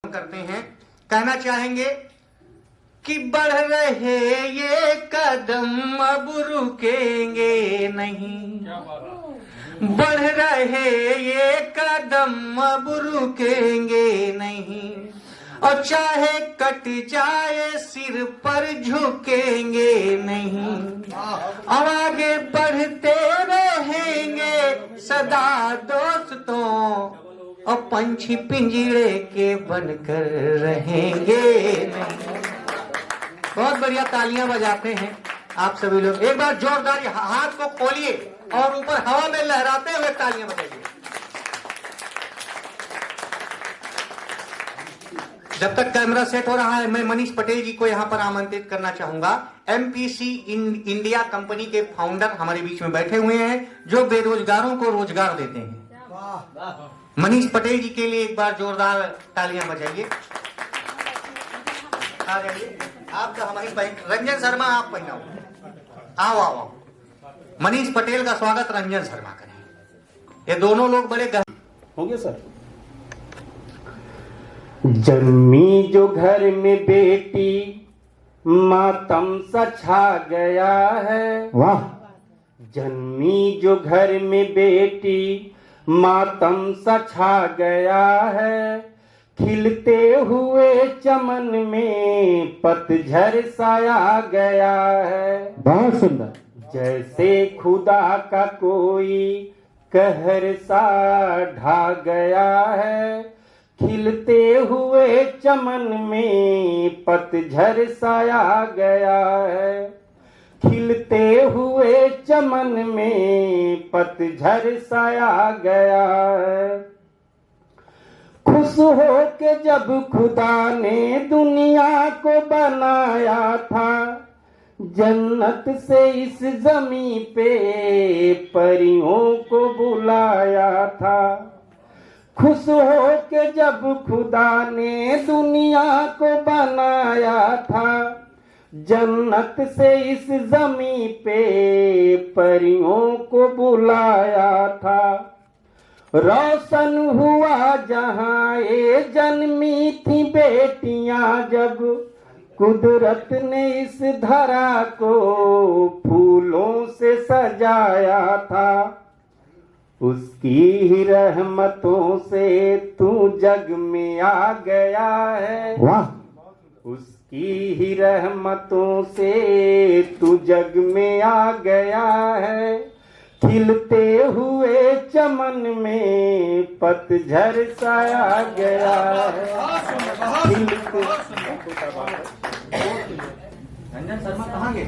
करते हैं, कहना चाहेंगे कि बढ़ रहे ये कदम अब रुकेंगे नहीं, बढ़ रहे ये कदम अब रुकेंगे नहीं, और चाहे कट जाए सिर पर झुकेंगे नहीं, और आगे बढ़ते रहेंगे सदा दोस्तों, और पंछी पिंजरे के बनकर रहेंगे नहीं। बहुत बढ़िया, तालियां बजाते हैं आप सभी लोग। एक बार जोरदार हाथ को खोलिए और ऊपर हवा में लहराते हुए तालियां बजाइए। जब तक कैमरा सेट हो रहा है, मैं मनीष पटेल जी को यहां पर आमंत्रित करना चाहूंगा। एमपीसी इंडिया कंपनी के फाउंडर हमारे बीच में बैठे हुए हैं, जो बेरोजगारों को रोजगार देते हैं। मनीष पटेल जी के लिए एक बार जोरदार तालियां बजाइए। आ जाइए, आप तो हमारी रंजन शर्मा, आप पहनाओ, आओ आओ आओ। मनीष पटेल का स्वागत रंजन शर्मा करें। ये दोनों लोग बड़े होंगे सर। जन्मी जो घर में बेटी मातम सा छा गया है, वाह। जन्मी जो घर में बेटी मातम सा छा गया है, खिलते हुए चमन में पतझड़ सा आ गया है। बहुत सुंदर। जैसे खुदा का कोई कहर सा ढा गया है, खिलते हुए चमन में पतझड़ सा आ गया है, खिलते हुए चमन में पतझड़ सा आ गया है। खुश हो के जब खुदा ने दुनिया को बनाया था, जन्नत से इस जमीन पे परियों को बुलाया था। खुश हो के जब खुदा ने दुनिया को बनाया था, जन्नत से इस जमीन पे परियों को बुलाया था। रोशन हुआ जहां ये जन्मी थी बेटियां, जब कुदरत ने इस धरा को फूलों से सजाया था। उसकी ही रहमतों से तू जग में आ गया है, वाह। उसकी ही रहमतों से तू जग में आ गया है, खिलते हुए चमन में पतझड़ सा आ गया है। रंजन शर्मा कहाँ गए?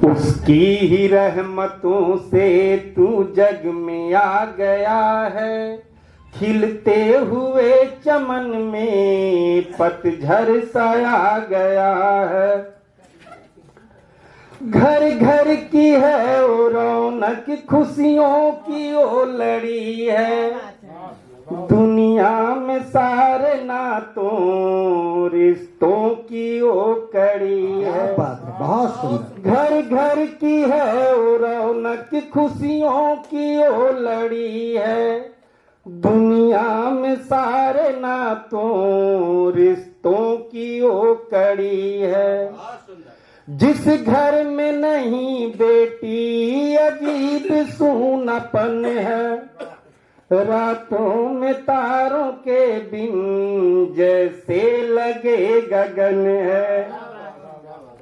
उसकी ही रहमतों से तू जग में आ गया है, खिलते हुए चमन में पतझड़ सा आ गया है। घर घर की है वो रौनक, खुशियों की वो लड़ी है, दुनिया में सारे नातों रिश्तों की वो कड़ी है। बहुत सुंदर। घर घर की है वो रौनक, खुशियों की वो लड़ी है, दुनिया में सारे नातों रिश्तों की वो कड़ी है। जिस घर में नहीं बेटी अजीब सूनापन है, रातों में तारों के बिन जैसे लगे गगन है।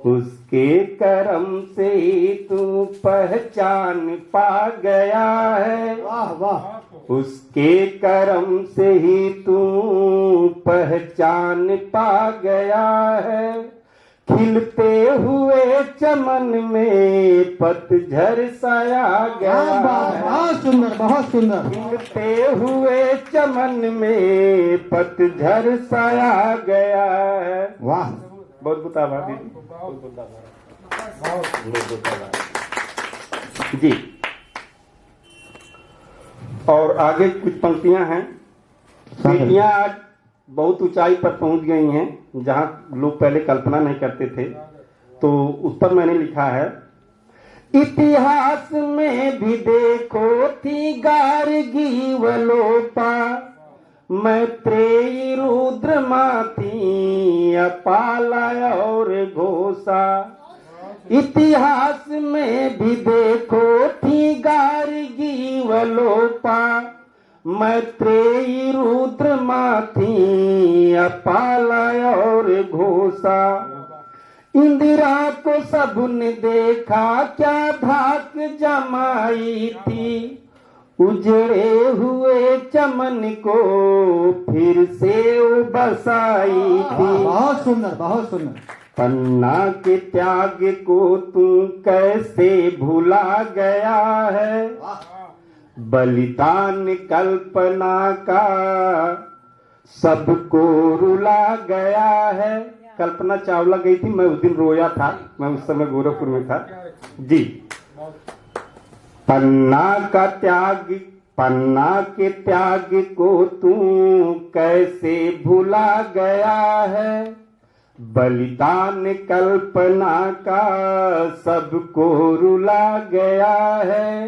उसके करम से ही तू पहचान पा गया है, वाह वाह। उसके करम से ही तू पहचान पा गया है, खिलते हुए चमन में पतझड़ सा आ गया है। बहुत सुंदर, बहुत सुंदर। खिलते हुए चमन में पतझड़ सा आ गया है, वाह। बहुत बहुत आभार दीदी, बहुत बहुत आभार जी। और आगे कुछ पंक्तियां हैं। बेटियां आज बहुत ऊंचाई पर पहुंच गई हैं, जहां लोग पहले कल्पना नहीं करते थे। तो उस पर मैंने लिखा है, इतिहास में भी देखो थी गार्गी व लोपा, मैत्रेयी रुद्र माथी अपाला और घोषा। इतिहास में भी देखो थी गार्गी वलोपा। मैत्रेयी रुद्र माथी अपाला और घोषा। इंदिरा को सबने देखा क्या धाक जमाई थी। उजड़े हुए चमन को फिर से बसाई थी। बहुत सुंदर, बहुत सुंदर। पन्ना के त्याग को तू कैसे भुला गया है। बलिदान कल्पना का सबको रुला गया है। कल्पना चावला गई थी, मैं उस दिन रोया था, मैं उस समय गोरखपुर में था जी। पन्ना के त्याग को तू कैसे भुला गया है। बलिदान कल्पना का सबको रुला गया है।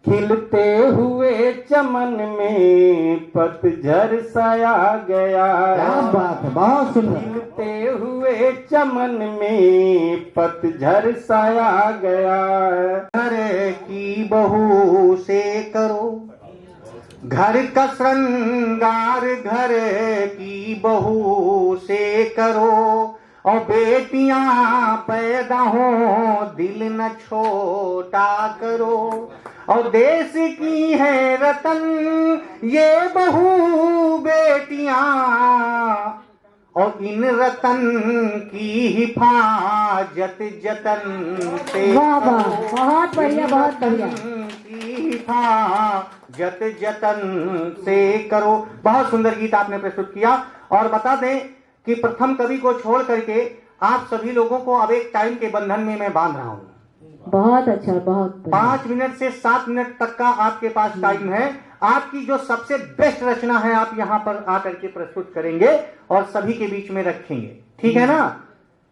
खिलते हुए चमन में पतझड़ साया गया है। क्या बात है, बहुत सुंदर। खिलते हुए चमन में पतझड़ साया गया है। घर की बहू से करो घर का श्रृंगार, घर की बहू से करो और बेटियां पैदा हो दिल न छोटा करो। और देश की है रतन ये बहू बेटियां और इन रतन की हिफाजत जतन से। वाह वाह, बहुत बढ़िया, बहुत बढ़िया। की हिफाजत जतन से करो। बहुत सुंदर गीत आपने प्रस्तुत किया। और बता दें कि प्रथम कवि को छोड़ करके आप सभी लोगों को अब एक टाइम के बंधन में मैं बांध रहा हूँ। बहुत अच्छा, बहुत 5 मिनट से 7 मिनट तक का आपके पास टाइम है। आपकी जो सबसे बेस्ट रचना है आप यहाँ पर आकर के प्रस्तुत करेंगे और सभी के बीच में रखेंगे, ठीक है ना।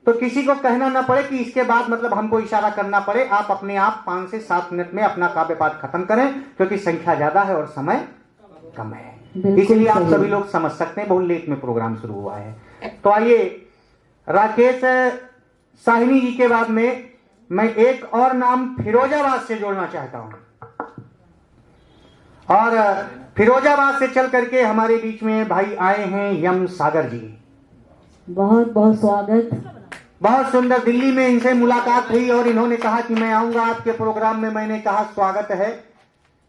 तो किसी को कहना ना पड़े कि इसके बाद मतलब हमको इशारा करना पड़े। आप अपने आप 5 से 7 मिनट में अपना काव्य पाठ खत्म करें, क्योंकि संख्या ज्यादा है और समय कम है। इसलिए आप सभी लोग समझ सकते हैं बहुत लेट में प्रोग्राम शुरू हुआ है। तो आइए, राकेश साहिनी जी के बाद में मैं एक और नाम फिरोजाबाद से जोड़ना चाहता हूं। और फिरोजाबाद से चल करके हमारे बीच में भाई आए हैं यम सागर जी। बहुत बहुत स्वागत। बहुत सुंदर। दिल्ली में इनसे मुलाकात हुई और इन्होंने कहा कि मैं आऊंगा आपके प्रोग्राम में। मैंने कहा स्वागत है,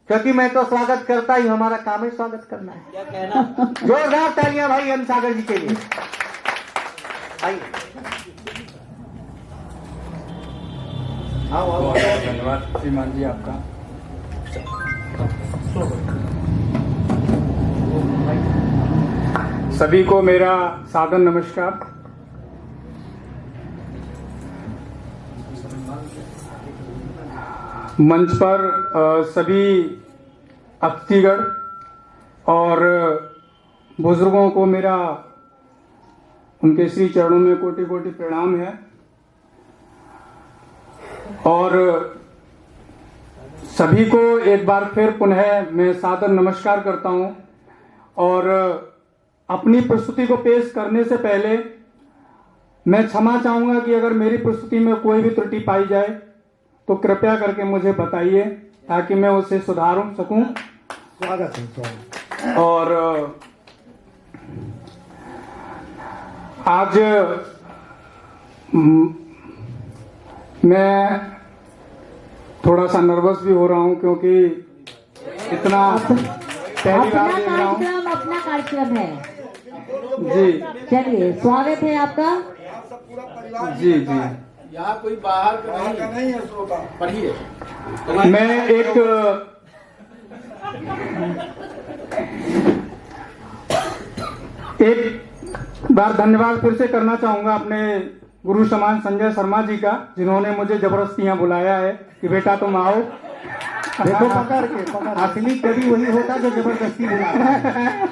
क्योंकि मैं तो स्वागत करता ही, हमारा काम है स्वागत करना है। क्या कहना? जोरदार तालियां भाई यम सागर जी के लिए। आइए। धन्यवाद श्रीमान जी आपका। सभी को मेरा सादर नमस्कार। मंच पर सभी अतिथिगण और बुजुर्गों को मेरा उनके श्री चरणों में कोटि कोटि प्रणाम है। और सभी को एक बार फिर पुनः मैं सादर नमस्कार करता हूं। और अपनी प्रस्तुति को पेश करने से पहले मैं क्षमा चाहूंगा कि अगर मेरी प्रस्तुति में कोई भी त्रुटि पाई जाए तो कृपया करके मुझे बताइए, ताकि मैं उसे सुधार सकूं। स्वागत है। और आज मैं थोड़ा सा नर्वस भी हो रहा हूं, क्योंकि इतना पहली बार देख रहा हूं। अपना कार्यक्रम है जी। चलिए, स्वागत है आपका। जी जी। यहाँ कोई बाहर का नहीं है, श्रोता पढ़िए। मैं एक बार धन्यवाद फिर से करना चाहूंगा अपने गुरु समान संजय शर्मा जी का, जिन्होंने मुझे जबरदस्ती यहाँ बुलाया है कि बेटा तुम आओ। देखो पकड़ के, असली कवि वही होता जो जबरदस्ती बुलाता है,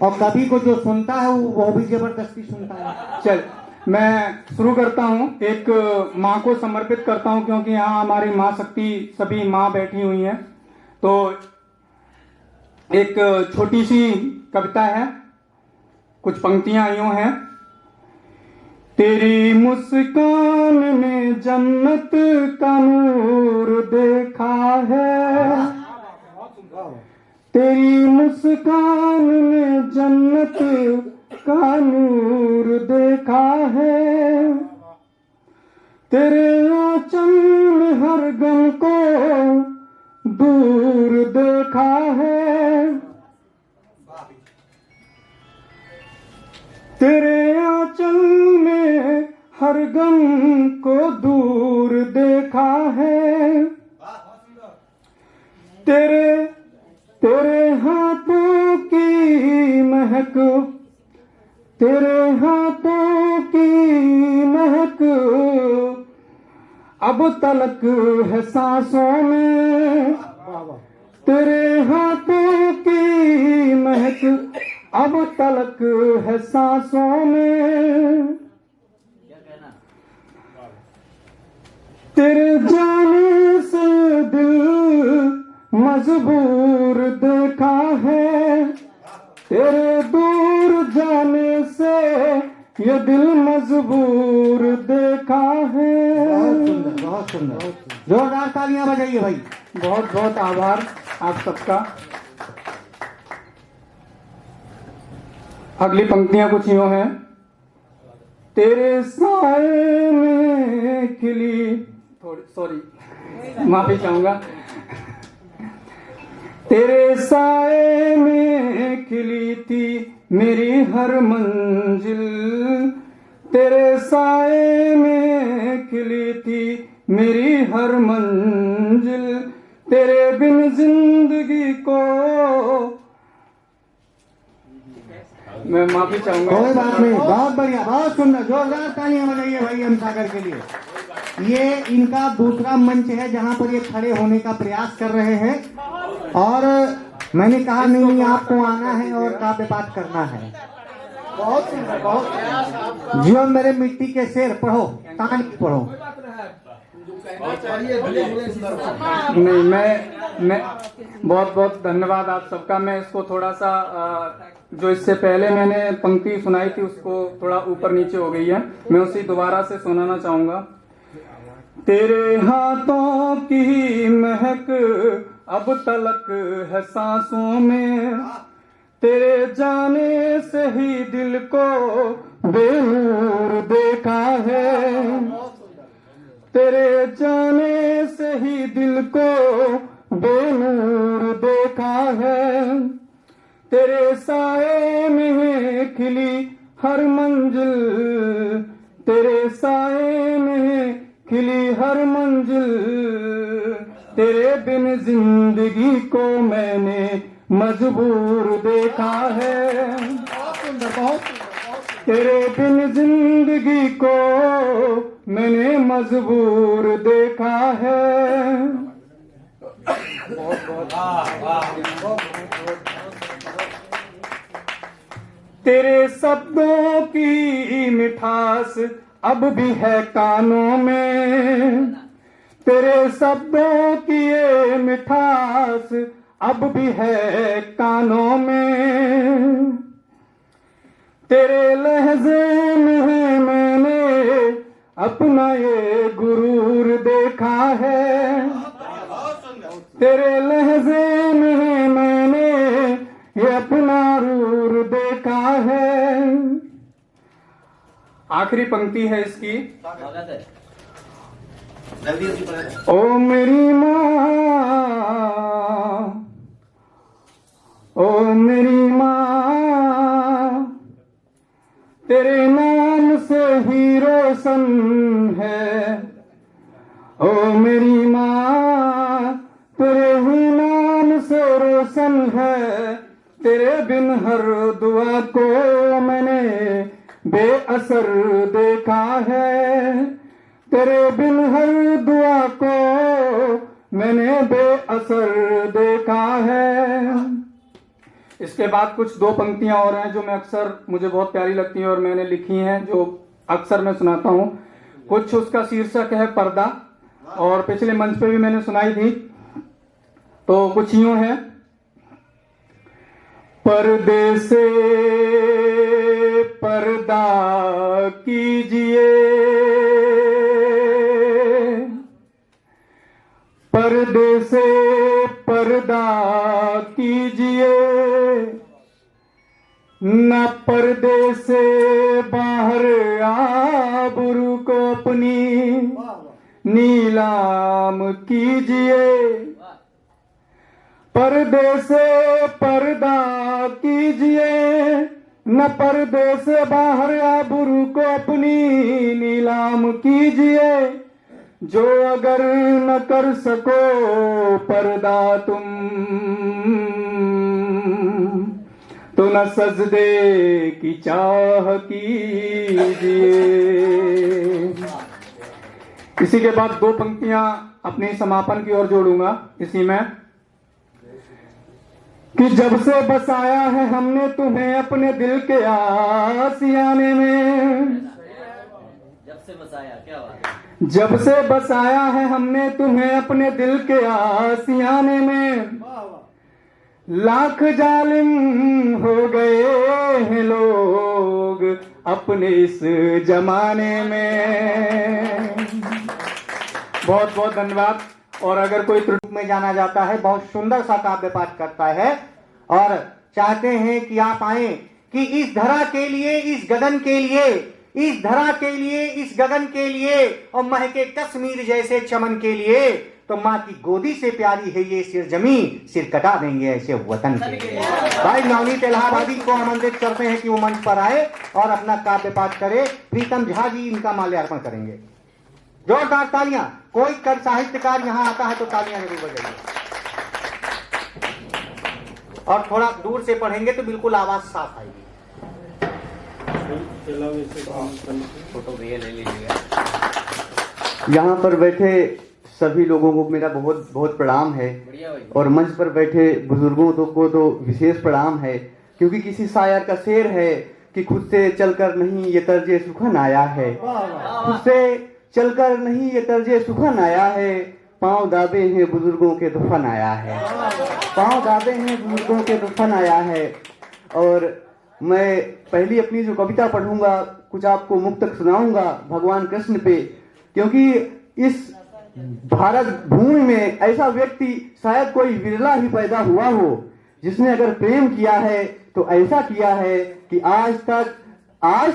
और कवि को जो सुनता है वो भी जबरदस्ती सुनता है। चल, मैं शुरू करता हूँ। एक माँ को समर्पित करता हूँ, क्योंकि यहाँ हमारी माँ शक्ति सभी माँ बैठी हुई हैं। तो एक छोटी सी कविता है, कुछ पंक्तियां यूं हैं। तेरी मुस्कान में जन्नत का नूर देखा है, तेरी मुस्कान में जन्नत का नूर देखा है, तेरे आंचल में हर गम को दूर देखा है, तेरे आंचल में हर गम को दूर देखा है, तेरे हाथों की महक, तेरे हाथों की महक अब तलक है सांसों में, तेरे हाथों की महक अब तलक है सांसों में, तेरे जाने से दिल मजबूर देखा है, तेरे दूर जाने से ये दिल मजबूर देखा है। बहुत सुंदर, बहुत सुंदर, जोरदार तालियां बजाइए भाई। बहुत बहुत आभार आप सबका। अगली पंक्तियां कुछ यूं हैं। तेरे साए में खिली, थोड़ी सॉरी माफी चाहूंगा। तेरे साए में खिली थी मेरी हर मंजिल, तेरे साए में खिली थी मेरी हर मंजिल, तेरे बिन जिंदगी को, मैं माफी चाहूंगा। कोई बात नहीं, बहुत बढ़िया, बहुत सुंदर, जोरदार तालियां बजाइए भाई एम सागर के लिए। ये इनका दूसरा मंच है जहां पर ये खड़े होने का प्रयास कर रहे हैं, और मैंने कहा नहीं आपको आना है और काव्य पाठ करना है। बहुत सुंदर, बहुत जीवन मेरे मिट्टी के शेर पढ़ो, कहानी पढ़ो। नहीं, मैं बहुत बहुत धन्यवाद आप सबका। मैं इसको थोड़ा सा जो इससे पहले मैंने पंक्ति सुनाई थी उसको थोड़ा ऊपर नीचे हो गई है, मैं उसी दोबारा से सुनाना चाहूंगा। तेरे हाथों की महक अब तलक है सांसों में, तेरे जाने से ही दिल को बेनूर देखा है, तेरे जाने से ही दिल को बेनूर देखा है, तेरे साए में खिली हर मंजिल, तेरे साए में खिली हर मंजिल, तेरे बिन जिंदगी को मैंने मजबूर देखा है, तेरे बिन जिंदगी को मैंने मजबूर देखा है। तेरे शब्दों की मिठास अब भी है कानों में, तेरे शब्दों की ये मिठास अब भी है कानों में, तेरे लहजे में मैंने अपना ये गुरूर देखा है, तेरे लहजे में मैंने ये अपना रूर देखा है। आखिरी पंक्ति है इसकी। ओ मेरी माँ, ओ मेरी माँ, तेरे नाम से ही रोशन है, ओ मेरी माँ, तेरे ही नाम से रोशन है, तेरे बिन हर दुआ को मैंने बेअसर देखा है, तेरे बिन हर दुआ को मैंने बेअसर देखा है। इसके बाद कुछ दो पंक्तियां और हैं जो मैं अक्सर, मुझे बहुत प्यारी लगती हैं और मैंने लिखी हैं, जो अक्सर मैं सुनाता हूं। कुछ उसका शीर्षक है पर्दा, और पिछले मंच पे भी मैंने सुनाई थी। तो कुछ यूं है। पर्दे से पर्दा कीजिए, पर्दे से पर्दा कीजिए, न पर्दे से बाहर आबरू को अपनी नीलाम कीजिए। पर्दे से पर्दा कीजिए, न पर्दे से बाहर आबरू को अपनी नीलाम कीजिए। जो अगर न कर सको पर्दा तुम, तो न सजदे की चाह कीजिए। इसी के बाद दो पंक्तियां अपने समापन की ओर जोड़ूंगा इसी में, कि जब से बसाया है हमने तुम्हें अपने दिल के आसियाने में, जब से बसाया, क्या बात है। जब से बसाया है हमने तुम्हें अपने दिल के आसियाने में, लाख जालिम हो गए हैं लोग अपने इस जमाने में। बहुत बहुत धन्यवाद। और अगर कोई त्रुटि में जाना जाता है, बहुत सुंदर सा काव्य पाठ करता है और चाहते हैं कि आप आए, कि इस धरा के लिए, इस गगन के लिए, इस धरा के लिए, इस गगन के लिए और महके कश्मीर जैसे चमन के लिए, तो माँ की गोदी से प्यारी है ये सिर जमी, सिर कटा देंगे ऐसे वतन के लिए। भाई नवनीत इलाहाबादी को आमंत्रित करते हैं कि वो मंच पर आए और अपना काव्य पाठ करे। प्रीतम झा जी इनका माल्यार्पण करेंगे। जोरदार तालियां। कोई कर साहित्यकार यहाँ आता है तो तालियां जरूर बजाइए। और थोड़ा दूर से पढ़ेंगे तो बिल्कुल आवाज साफ आएगी। फोटो भैया ले लीजिएगा। यहाँ पर बैठे सभी लोगों को मेरा बहुत बहुत प्रणाम है, और मंच पर बैठे बुजुर्गों को तो विशेष प्रणाम है, क्योंकि किसी शायर का शेर है कि खुद से चलकर नहीं ये तर्जे सुखन आया है, खुद से चलकर नहीं ये तर्जे सुखन आया है, पांव दाबे हैं बुजुर्गों के दुफन आया है, पांव दाबे हैं बुजुर्गों के दुफन आया है। और मैं पहली अपनी जो कविता पढ़ूंगा, कुछ आपको मुक्तक सुनाऊंगा भगवान कृष्ण पे, क्योंकि इस भारत भूमि में ऐसा व्यक्ति शायद कोई विरला ही पैदा हुआ हो जिसने अगर प्रेम किया है तो ऐसा किया है कि आज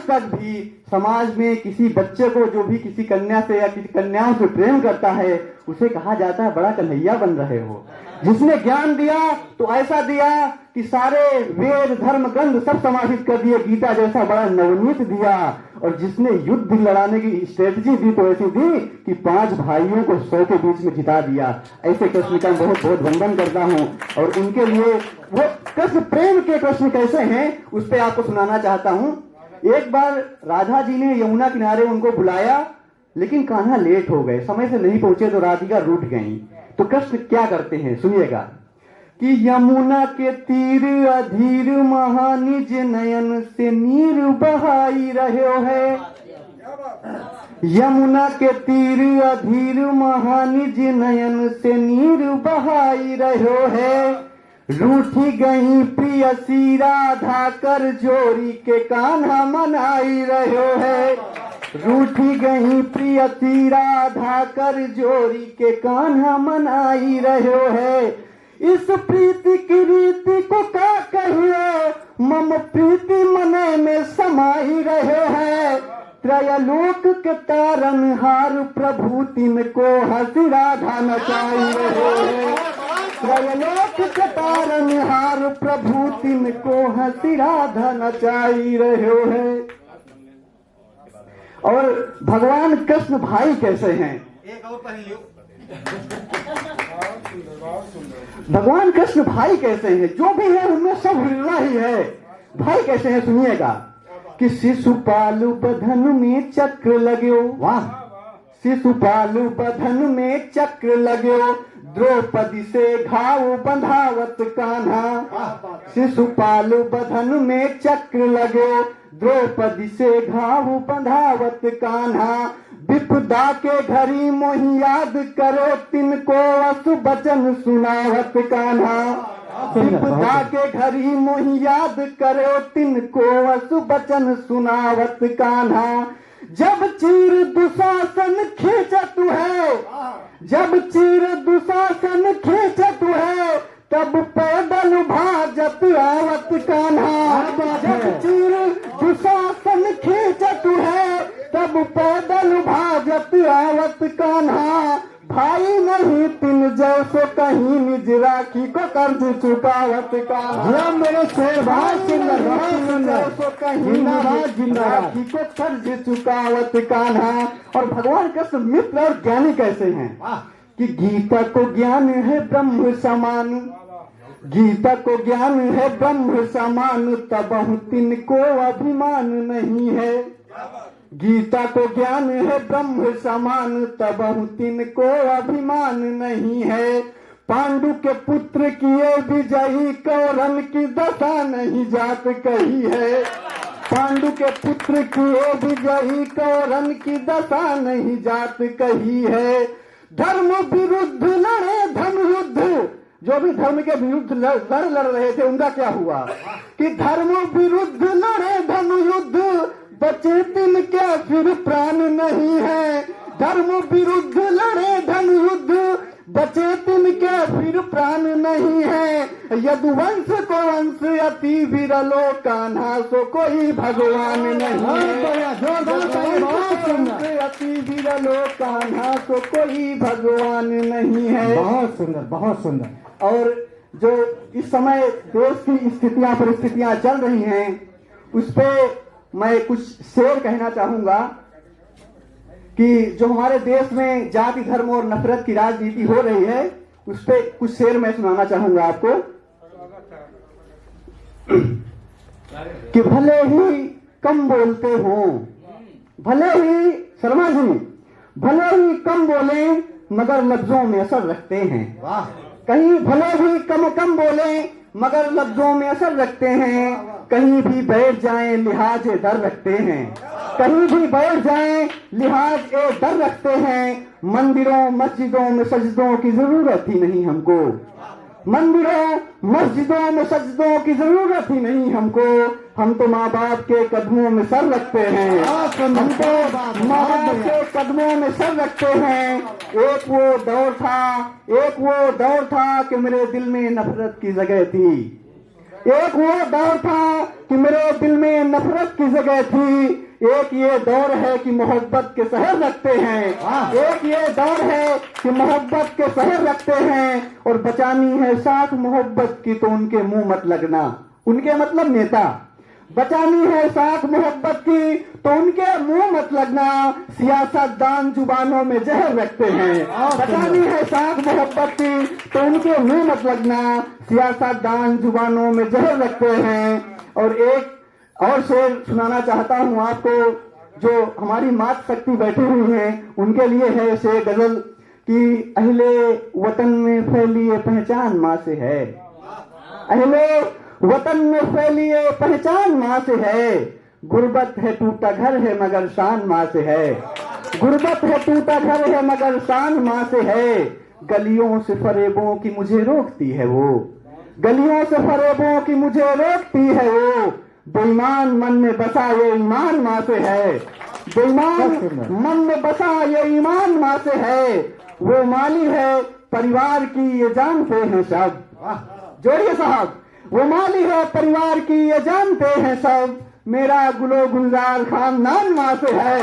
तक भी समाज में किसी बच्चे को जो भी किसी कन्या से या किसी कन्याओं से प्रेम करता है उसे कहा जाता है बड़ा कन्हैया बन रहे हो। जिसने ज्ञान दिया तो ऐसा दिया कि सारे वेद धर्म ग्रंथ सब समाहित कर दिए, गीता जैसा बड़ा नवनीत दिया। और जिसने युद्ध लड़ाने की स्ट्रेटजी दी तो ऐसी दी कि 5 भाइयों को 100 के बीच में जिता दिया। ऐसे कृष्ण का बहुत बहुत वंदन करता हूँ। और उनके लिए वो कृष्ण प्रेम के कृष्ण कैसे हैं उस पर आपको सुनाना चाहता हूँ। एक बार राधा जी ने यमुना किनारे उनको बुलाया, लेकिन कान्हा लेट हो गए, समय से नहीं पहुंचे तो राधिका रूठ गई। तो कृष्ण क्या करते हैं सुनिएगा, कि यमुना के तीर अधीर महानिज नयन से नीर बहाई रहे है, यमुना के तीर अधीर महानिज नयन से नीर बहाई रहे है। रूठी गई प्रियसी राधा कर जोरी के कान्हा मनाई रहे है, रूठी गई प्रियसी राधा कर जोरी के कान्हा मनाई रहे है। इस प्रीति की रीति को क्या कहिए, मम प्रीति मने में समाई रहे हैं। त्रयलोक के तारनहार प्रभुति में को हंसी राधा नचाई रहे हैं, त्रयलोक के तारनहार प्रभुति में को हंसी राधा नचाई रहे हैं। और भगवान कृष्ण भाई कैसे हैं, एक और पढ़ लियो। भगवान कृष्ण भाई कैसे हैं, जो भी है उनमें सब विरला ही है। भाई कैसे हैं सुनिएगा, कि शिशुपालु बधन में चक्र लगो, वाह, शिशुपालु बधन में चक्र लगो, द्रौपदी से घाव बंधावत कान्हा। शिशुपालु बधन में चक्र लगो, द्रौपदी से घाव बंधावत कान्हा। विपदा के घड़ी मोहि याद करो, तिनको अशु बचन सुनावत कान्हा। विपदा के घड़ी मोहि याद करो तिनको असु बचन सुनावत कान्हा। जब चीर दुशासन खींचत है, जब चीर दुशासन खींचत है, तब पैदल भाजत आवत कान्हा। जब चीर दुशासन खींचत है, तब पैदल भाजत आवत कान्हा। भाई नहीं तिन जैसो कहीं निज राखी को कर्ज चुकावत कान्हा। मेरे शेर बहुत सुंदर, बहुत सुंदर। जिंदाबाद जिंदाबाद। राखी को कर्ज चुकावत कान्हा। और भगवान कृष्ण मित्र और ज्ञानी कैसे हैं कि गीता को ज्ञान है ब्रह्म समान, गीता को ज्ञान है ब्रह्म समान, तब तिनको अभिमान नहीं है। गीता को ज्ञान है ब्रह्म समान, तब तिनको अभिमान नहीं है। पांडु के पुत्र किए विजयी कौरन की दशा नहीं जात कही है। पांडु के पुत्र किए विजयी कौरन की दशा नहीं जात कही है। धर्म विरुद्ध लड़े धन युद्ध, जो भी धर्म के विरुद्ध लड़ रहे थे उनका क्या हुआ कि धर्म विरुद्ध लड़े धन युद्ध, बचे तिन क्या फिर प्राण नहीं है। धर्म विरुद्ध लड़े धन युद्ध, बचे तिन क्या फिर प्राण नहीं है। यदुवंश को वंश अति विरलो कान्हा, सो कोई भगवान नहीं। अति विरलो कान्हा, सो कोई भगवान नहीं है। बहुत सुंदर, बहुत सुंदर। और जो इस समय देश की स्थितियां परिस्थितियां चल रही हैं, उस पे मैं कुछ शेर कहना चाहूंगा कि जो हमारे देश में जाति धर्म और नफरत की राजनीति हो रही है, उस पे कुछ शेर मैं सुनाना चाहूंगा आपको कि भले ही कम बोलते हो, भले ही शर्मा जी भले ही कम बोले मगर लफ्जों में असर रखते हैं। कहीं भले ही कम बोले मगर लफ्जों में असर रखते हैं। कहीं भी बैठ जाएं लिहाज दर रखते हैं, कहीं भी बैठ जाएं लिहाज दर रखते हैं। मंदिरों मस्जिदों में सजदों की जरूरत ही नहीं हमको, मंदिरों मस्जिदों में सजदों की जरूरत ही नहीं हमको। हम तो माँ बाप के कदमों में सर रखते हैं, हम तो माँ बाप के कदमों में सर रखते हैं। एक वो दौर था कि मेरे दिल में नफरत की जगह थी, एक वो दौर था कि मेरे दिल में नफरत की जगह थी। एक ये दौर है कि मोहब्बत के शहर रखते हैं, एक ये दौर है कि मोहब्बत के शहर रखते हैं। और बचानी है साख मोहब्बत की तो उनके मुंह मत लगना, उनके मतलब नेता। बचानी है साख मोहब्बत की तो उनके मुंह मत लगना, सियासतदान जुबानों में जहर रखते हैं। बचानी है साख मोहब्बत की तो उनके मुंह मत लगना, सियासतदान जुबानों में जहर रखते हैं। और एक और शेर सुनाना चाहता हूँ आपको, जो हमारी मातृ शक्ति बैठी हुई हैं उनके लिए है शेर गजल कि अहले वतन में फैली ये पहचान माँ से है, अहले वतन में फैली ये पहचान माँ से है। गुर्बत है टूटा घर है मगर शान माँ से है, गुर्बत है टूटा घर है मगर शान माँ से है। गलियों से फरेबों की मुझे रोकती है वो, गलियों से फरेबों की मुझे रोकती है वो। बेईमान मन में बसा ये ईमान माँ से है, बेईमान मन में बसा ये ईमान माँ से है। वो माली है परिवार की ये जानते हैं सब, जोड़िए साहब। वो माली है परिवार की ये जानते हैं सब। मेरा गुलो गुलजार खानदान माँ से है,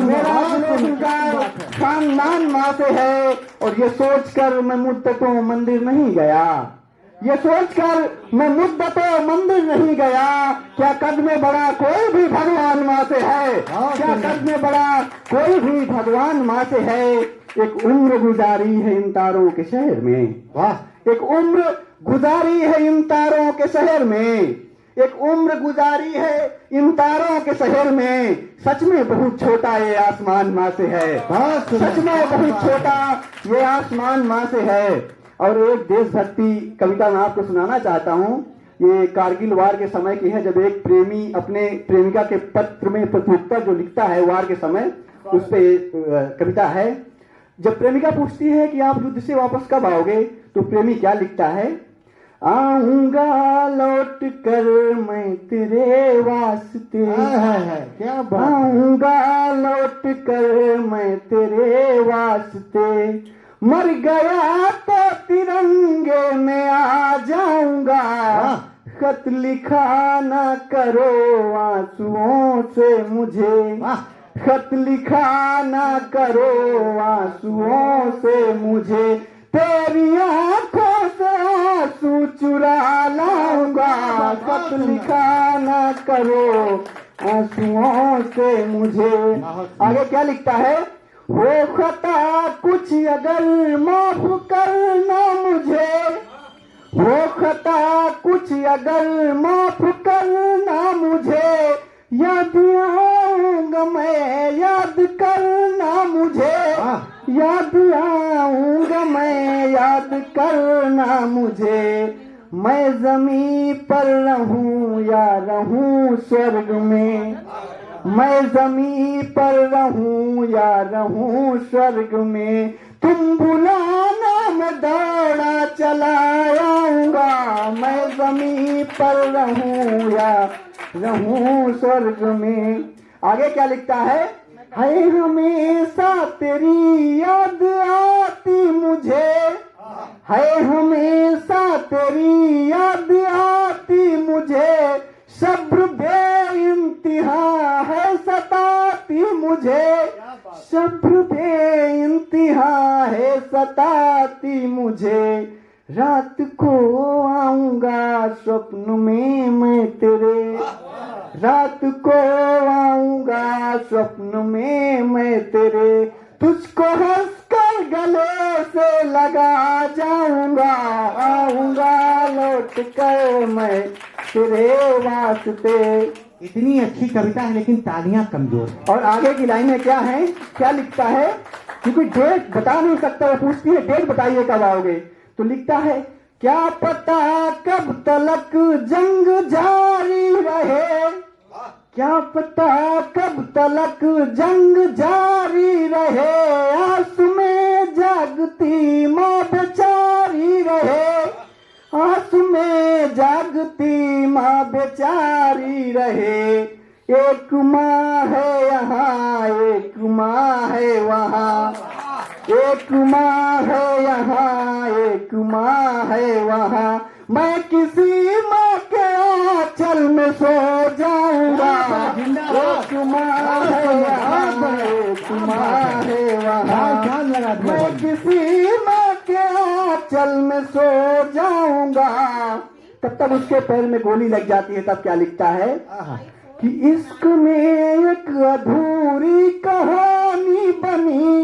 मेरा गुलो गुलजार खानदान माँ से है। और ये सोचकर मैं मुद्दतों मंदिर नहीं गया, ये सोचकर मैं मुद्दतों मंदिर नहीं गया। क्या कद में बड़ा कोई भी भगवान माँ से है, क्या कद में बड़ा कोई भी भगवान माँ से है। एक उम्र गुजारी है इन तारों के शहर में, वाह। एक उम्र गुजारी है इन तारों के शहर में, एक उम्र गुजारी है इन तारों के शहर में। सच में बहुत छोटा ये आसमान माँ से है, सच में बहुत छोटा ये आसमान माँ से है। और एक देशभक्ति कविता मैं आपको सुनाना चाहता हूँ। ये कारगिल वार के समय की है, जब एक प्रेमी अपने प्रेमिका के पत्र में प्रत्युत्तर जो लिखता है वार के समय, उस पे कविता है। जब प्रेमिका पूछती है कि आप युद्ध से वापस कब आओगे, तो प्रेमी क्या लिखता है, आऊंगा लौट कर मैं तेरे वास्ते। क्या बात, आऊंगा लौट कर मैं तेरे वास्ते, मर गया तो तिरंगे में आ जाऊंगा। खत लिखा ना करो आंसुओं से मुझे, खत लिखा ना करो आंसुओं से मुझे, तेरी आंखों से आंसू चुरा लाऊंगा। खत लिखा ना करो आंसुओं से मुझे। आगे क्या लिखता है? हो खता कुछ अगर माफ करना मुझे, हो खता कुछ अगर माफ करना मुझे, याद आऊंगा मैं याद करना मुझे, याद आऊंगा मैं याद करना मुझे। मैं जमीन पर रहूं या रहूं स्वर्ग में, मैं जमीन पर रहूं या रहूं स्वर्ग में, तुम बुलाना मैं दौड़ा चला आऊंगा। मैं जमीन पर रहूं या रहूं स्वर्ग में। आगे क्या लिखता है? हमेशा तेरी याद आती मुझे, है हमेशा तेरी याद आती मुझे, सब्र बेइंतहा है सताती मुझे, सब्र बेइंतहा है सताती मुझे। रात को आऊंगा स्वप्न में मैं तेरे, रात को आऊंगा स्वप्न में मैं तेरे, तुझको हंसकर गले से लगा जाऊंगा। आऊंगा लौट कर मैं तेरे वास्ते। इतनी अच्छी कविता है लेकिन तालियां कमजोर है। और आगे की लाइन में क्या है, क्या लिखता है? क्योंकि डेट बता नहीं सकता, वो पूछती है डेट बताइए कब आओगे, तो लिखता है क्या पता कब तलक जंग जारी रहे, क्या पता कब तलक जंग जारी रहे, आंसू में जागती माँ बेचारी रहे, आंसू में जागती माँ बेचारी रहे। एक माँ है यहाँ एक माँ है वहाँ, एक माँ है यहाँ एक माँ है वहाँ, मैं किसी माँ के आंचल में सो जाऊंगा। एक माँ है यहाँ एक माँ है वहाँ, मैं किसी माँ के आंचल में सो जाऊंगा। तब तक उसके पैर में गोली लग जाती है। तब क्या लिखता है कि इश्क में एक अधूरी कहानी बनी,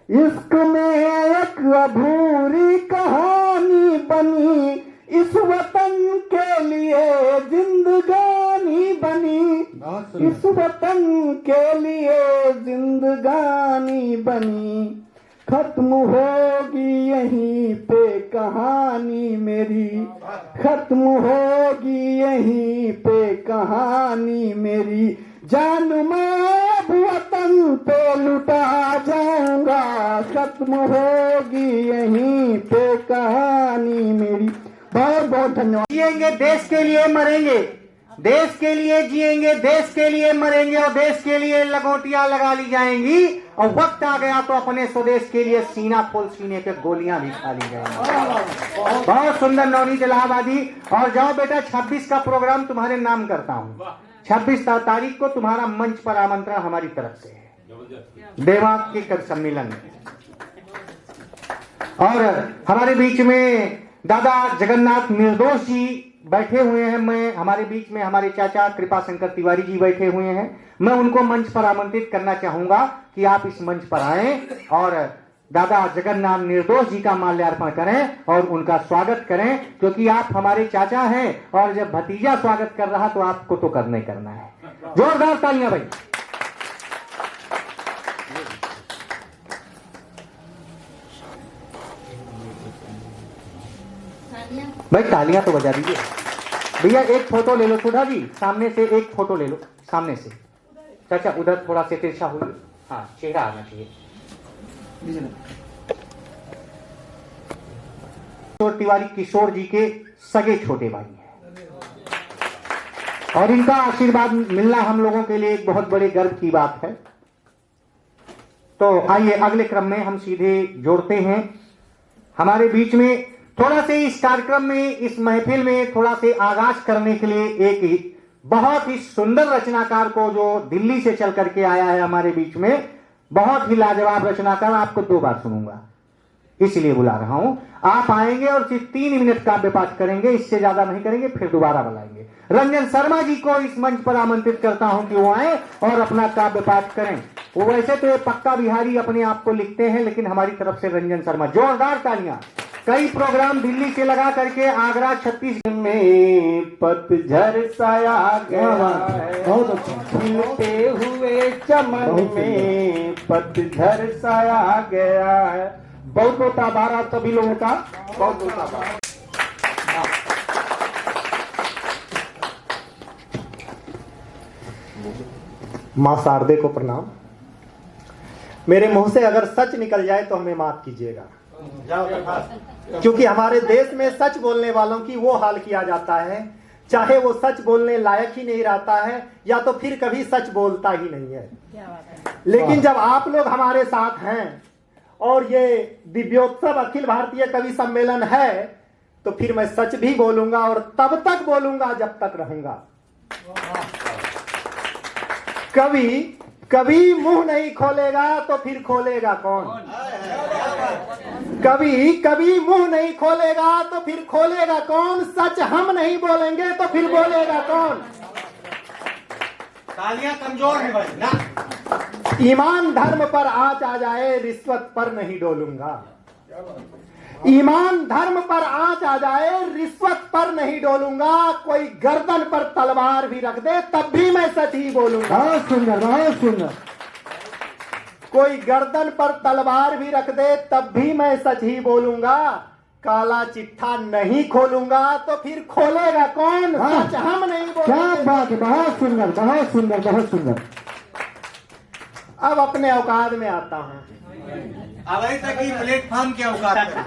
इश्क में एक अधूरी कहानी बनी, इस वतन के लिए जिंदगानी बनी, इस वतन के लिए जिंदगानी बनी। खत्म होगी यहीं पे कहानी मेरी, खत्म होगी यहीं पे कहानी मेरी, जान मैं वतन पे लुटा जाऊंगा। खत्म होगी यहीं पे कहानी मेरी। बहुत बहुत धन्यवाद। जिएंगे देश के लिए मरेंगे, देश के लिए जिएंगे देश के लिए मरेंगे, और देश के लिए लगोटियां लगा ली जाएंगी, और वक्त आ गया तो अपने स्वदेश के लिए सीना खोल सीने पे गोलियां भी खा ली जाएंगी। बहुत सुंदर नवनीत इलाहाबादी। और जाओ बेटा, 26 का प्रोग्राम तुम्हारे नाम करता हूं। 26 तारीख को तुम्हारा मंच पर आमंत्रण हमारी तरफ से है, देवांग के कर सम्मेलन में। और हमारे बीच में दादा जगन्नाथ निर्दोष जी बैठे हुए हैं। मैं हमारे बीच में हमारे चाचा कृपा शंकर तिवारी जी बैठे हुए हैं। मैं उनको मंच पर आमंत्रित करना चाहूंगा कि आप इस मंच पर आएं और दादा जगन्नाथ निर्दोष जी का माल्यार्पण करें और उनका स्वागत करें, क्योंकि आप हमारे चाचा हैं और जब भतीजा स्वागत कर रहा तो आपको तो करना ही करना है। जोरदार तालियां भाई। भाई तालियां तो बजा दीजिए। भैया एक फोटो ले लो, सुधा जी सामने से एक फोटो ले लो, सामने से। चाचा उधर थोड़ा से तिरछा हुई, हाँ चेहरा आना चाहिए। तिवारी किशोर जी के सगे छोटे भाई हैं और इनका आशीर्वाद मिलना हम लोगों के लिए एक बहुत बड़े गर्व की बात है। तो आइए अगले क्रम में हम सीधे जोड़ते हैं। हमारे बीच में थोड़ा से इस कार्यक्रम में, इस महफिल में थोड़ा से आगाज करने के लिए एक बहुत ही सुंदर रचनाकार को जो दिल्ली से चल करके आया है हमारे बीच में, बहुत ही लाजवाब रचनाकार, आपको 2 बार सुनूंगा इसलिए बुला रहा हूं। आप आएंगे और सिर्फ 3 मिनट काव्य पाठ करेंगे, इससे ज्यादा नहीं करेंगे, फिर दोबारा बुलाएंगे। रंजन शर्मा जी को इस मंच पर आमंत्रित करता हूं कि वो आए और अपना काव्य पाठ करें। वो वैसे तो ये पक्का बिहारी अपने आप को लिखते हैं, लेकिन हमारी तरफ से रंजन शर्मा, जोरदार तालियां। कई प्रोग्राम दिल्ली से लगा करके आगरा, छत्तीसगढ़ में पतझड़ साया गया है, बहुत अच्छा, खिलते हुए चमन में पतझड़ साया गया है। बहुत बहुत आभार आप सभी लोगों का, बहुत बहुत आभार। मां शारदे को प्रणाम। मेरे मुंह से अगर सच निकल जाए तो हमें माफ कीजिएगा, क्योंकि हमारे देश में सच बोलने वालों की वो हाल किया जाता है, चाहे वो सच बोलने लायक ही नहीं रहता है या तो फिर कभी सच बोलता ही नहीं है। लेकिन जब आप लोग हमारे साथ हैं और ये दिव्योत्सव अखिल भारतीय कवि सम्मेलन है, तो फिर मैं सच भी बोलूंगा और तब तक बोलूंगा जब तक रहूंगा। कभी मुंह नहीं खोलेगा तो फिर खोलेगा कौन? कभी मुंह नहीं खोलेगा तो फिर खोलेगा कौन? सच हम नहीं बोलेंगे तो फिर बोलेगा कौन? तालियां कमजोर है भाई ना। ईमान धर्म पर आँच आ जाए, रिश्वत पर नहीं डोलूंगा। ईमान धर्म पर आँच आ जाए, रिश्वत पर नहीं डोलूंगा। कोई गर्दन पर तलवार भी रख दे तब भी मैं सच ही बोलूंगा। बहुत सुंदर, बहुत सुंदर। कोई गर्दन पर तलवार भी रख दे तब भी मैं सच ही बोलूंगा। काला चिट्ठा नहीं खोलूंगा तो फिर खोलेगा कौन? सच हम नहीं बोलेंगे। क्या बात है, बहुत सुंदर, बहुत सुंदर, बहुत सुंदर। अब अपने औकात में आता हूँ। अभी तक ही प्लेटफॉर्म के औकात में।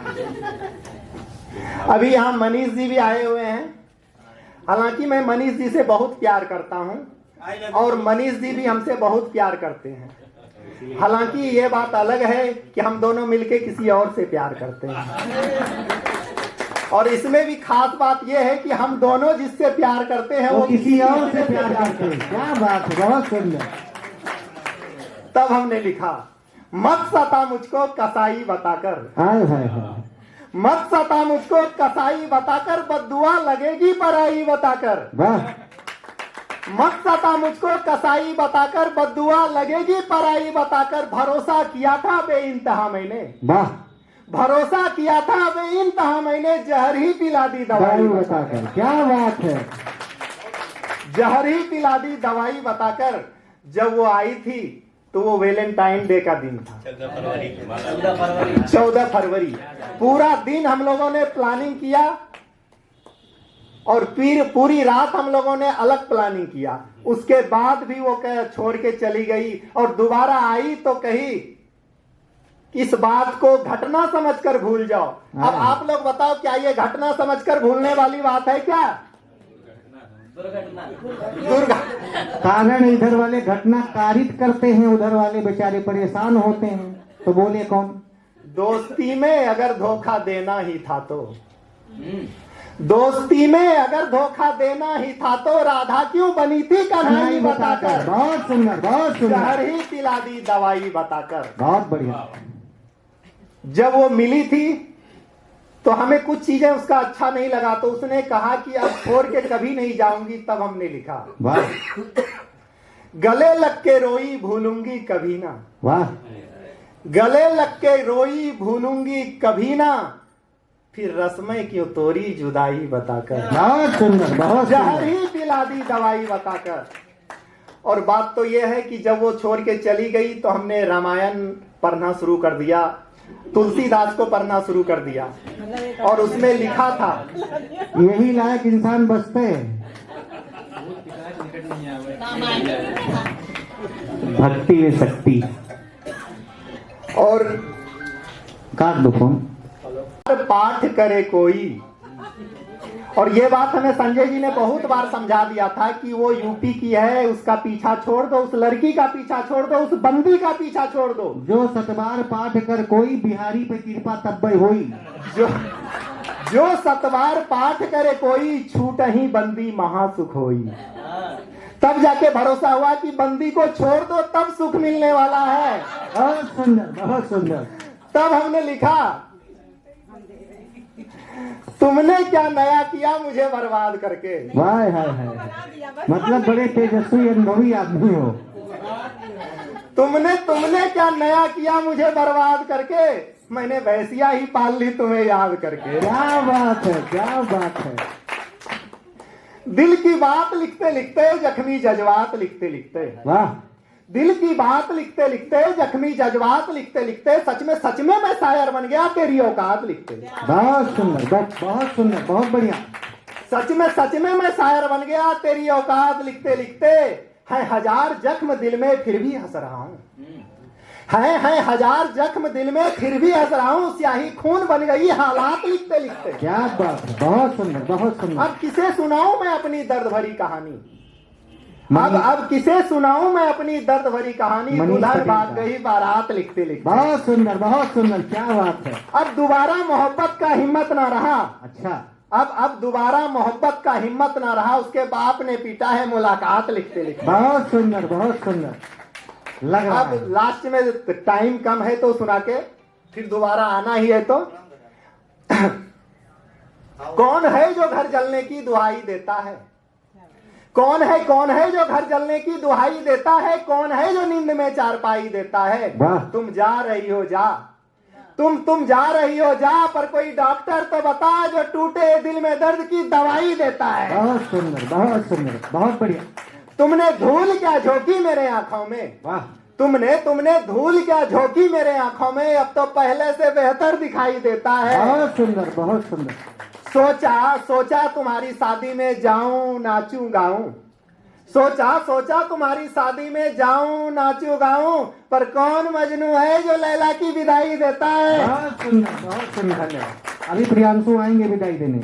अभी यहाँ मनीष जी भी आए हुए हैं। हालांकि मैं मनीष जी से बहुत प्यार करता हूँ और मनीष जी भी हमसे बहुत प्यार करते हैं। हालांकि ये बात अलग है कि हम दोनों मिलके किसी और से प्यार करते हैं, और इसमें भी खास बात यह है कि हम दोनों जिससे प्यार करते हैं वो किसी और से प्यार करते हैं। क्या बात है, बहुत सुंदर। तब हमने लिखा, मत सता मुझको कसाई बताकर, हाय हाय हाय, मत सता मुझको कसाई बताकर, बद्दुआ लगेगी पराई बताकर। वाह। मत सता मुझको कसाई बताकर, बद्दुआ लगेगी पराई बताकर। भरोसा किया था बेइंतहा मैंने, वाह। भरोसा किया था बेइंतहा मैंने, जहर ही पिला दी दवाई बताकर। क्या बात है। जहर ही पिला दी दवाई बताकर। जब वो आई थी तो वो वैलेंटाइन डे का दिन था, 14 फरवरी। पूरा दिन हम लोगों ने प्लानिंग किया और फिर पूरी रात हम लोगों ने अलग प्लानिंग किया। उसके बाद भी वो छोड़ के चली गई और दोबारा आई तो कही इस बात को घटना समझकर भूल जाओ। अब आप लोग बताओ, क्या ये घटना समझकर भूलने वाली बात है क्या? दुर्घटना। कारण इधर वाले घटना कारित करते हैं, उधर वाले बेचारे परेशान होते हैं, तो बोले कौन? दोस्ती में अगर धोखा देना ही था तो, दोस्ती में अगर धोखा देना ही था तो राधा क्यों बनी थी कन्हई बताकर। बहुत सुंदर, बहुत सुंदर। जहर ही पिला दी दवाई बताकर। बहुत बढ़िया। जब वो मिली थी तो हमें कुछ चीजें उसका अच्छा नहीं लगा, तो उसने कहा कि अब छोड़ के कभी नहीं जाऊंगी। तब हमने लिखा, वाह। गले लग के रोई भूलूंगी कभी ना, वाह। गले लग के रोई भूलूंगी कभी ना, फिर रस्में क्यों तोरी जुदाई बताकर। बहुत सुंदर, बहुत जहर ही पिला दी दवाई बताकर। और बात तो यह है कि जब वो छोड़ के चली गई तो हमने रामायण पढ़ना शुरू कर दिया, तुलसीदास को पढ़ना शुरू कर दिया, और उसमें लिखा था, यही लायक इंसान बचते हैं। भक्ति में शक्ति। और काट दो फोन। पाठ करे कोई। और ये बात हमें संजय जी ने बहुत बार समझा दिया था कि वो यूपी की है, उसका पीछा छोड़ दो, उस लड़की का पीछा छोड़ दो, उस बंदी का पीछा छोड़ दो। जो सतबार पाठ कर कोई बिहारी पे कृपा तब्बे होई। जो सतबार पाठ करे कोई छूट ही बंदी महासुख होई। तब जाके भरोसा हुआ कि बंदी को छोड़ दो तब सुख मिलने वाला है। बहुत सुंदर, बहुत सुंदर। तब हमने लिखा, तुमने क्या नया किया मुझे बर्बाद करके। वाह हाय हाय, मतलब बड़े तेजस्वी अनुभवी आदमी हो। तुमने क्या नया किया मुझे बर्बाद करके, मैंने भैंसिया ही पाल ली तुम्हें याद करके। क्या बात है, क्या बात है। दिल की बात लिखते लिखते जख्मी जज्बात लिखते लिखते, वाह। दिल की बात लिखते लिखते जख्मी जज्बात लिखते लिखते सच में मैं शायर बन गया तेरी औकात लिखते। बहुत सुंदर, बहुत सुंदर, बहुत बढ़िया। सच में मैं शायर बन गया तेरी औकात लिखते लिखते। है हजार जख्म दिल में फिर भी हंस रहा हूँ। है हजार जख्म दिल में फिर भी हंस रहा हूँ। स्याही खून बन गई हालात लिखते लिखते। क्या बात है, बहुत सुंदर, बहुत सुंदर। अब किसे सुनाऊं मैं अपनी दर्द भरी कहानी। अब किसे सुनाऊं मैं अपनी दर्द भरी कहानी। दुल्हन भाग गई बारात लिखते लिखते। बहुत सुंदर, बहुत सुंदर, क्या बात है। अब दोबारा मोहब्बत का हिम्मत ना रहा। अच्छा। अब दोबारा मोहब्बत का हिम्मत ना रहा। उसके बाप ने पीटा है मुलाकात लिखते लिखते। बहुत सुंदर, बहुत सुंदर लग रहा है। अब लास्ट में टाइम कम है तो सुना के फिर दोबारा आना ही है। तो कौन है जो घर जलने की दुहाई देता है। कौन है जो घर जलने की दुहाई देता है। कौन है जो नींद में चारपाई देता है। तुम जा रही हो जा, तुम जा रही हो जा, पर कोई डॉक्टर तो बता जो टूटे दिल में दर्द की दवाई देता है। बहुत सुंदर, बहुत सुंदर, बहुत बढ़िया। तुमने धूल क्या झोंकी मेरे आंखों में। वाह। तुमने धूल क्या झोंकी मेरे आंखों में, अब तो पहले से बेहतर दिखाई देता है। बहुत सुंदर, बहुत सुंदर। सोचा तुम्हारी शादी में जाऊं नाचूं गाऊं। सोचा तुम्हारी शादी में जाऊं नाचूं गाऊं, पर कौन मजनू है जो लैला की विदाई देता है। बहुत सुंदर, बहुत सुंदर। अभी प्रियांशु आएंगे विदाई देने।